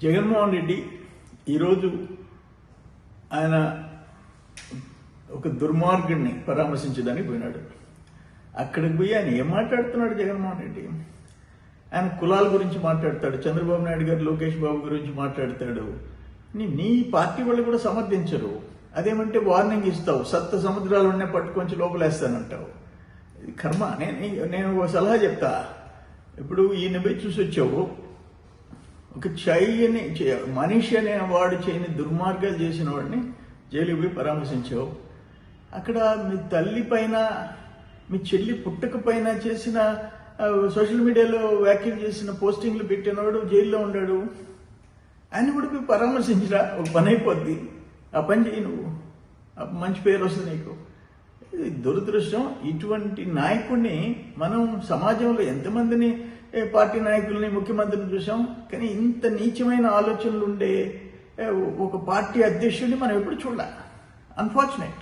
జగన్మోహన్ రెడ్డి ఈరోజు ఆయన ఒక దుర్మార్గుడిని పరామర్శించడానికి పోయినాడు. అక్కడికి పోయి ఆయన ఏం మాట్లాడుతున్నాడు జగన్మోహన్ రెడ్డి? ఆయన కులాల గురించి మాట్లాడతాడు, చంద్రబాబు నాయుడు గారు లోకేష్ బాబు గురించి మాట్లాడతాడు. నీ పార్టీ వాళ్ళు కూడా సమర్థించరు. అదేమంటే వార్నింగ్ ఇస్తావు, సప్త సముద్రాలు ఉన్న పట్టుకొంచి లోపలేస్తానంటావు. ఇది కర్మ. నేను ఒక సలహా చెప్తా. ఇప్పుడు ఈయన పోయి చూసి వచ్చావు, ఒక మనిషి అనే వాడు చేయని దుర్మార్గాలు చేసిన వాడిని జైలుకి పోయి పరామర్శించావు. అక్కడ మీ తల్లి పైన, మీ చెల్లి పుట్టక పైన చేసిన సోషల్ మీడియాలో వ్యాఖ్యలు చేసిన పోస్టింగ్లు పెట్టినవాడు జైల్లో ఉన్నాడు. ఆయన కూడా పోయి పరామర్శించరా, ఒక పని అయిపోద్ది. ఆ పని చేయి, నువ్వు మంచి పేరు వస్తుంది నీకు. ఇది దురదృష్టం. ఇటువంటి నాయకుడిని మనం సమాజంలో ఎంతమందిని పార్టీ నాయకుల్ని, ముఖ్యమంత్రిని చూసాం. కానీ ఇంత నీచమైన ఆలోచనలు ఉండే ఒక పార్టీ అధ్యక్షుడిని మనం ఎప్పుడు చూడాలి. అన్ఫార్చునేట్.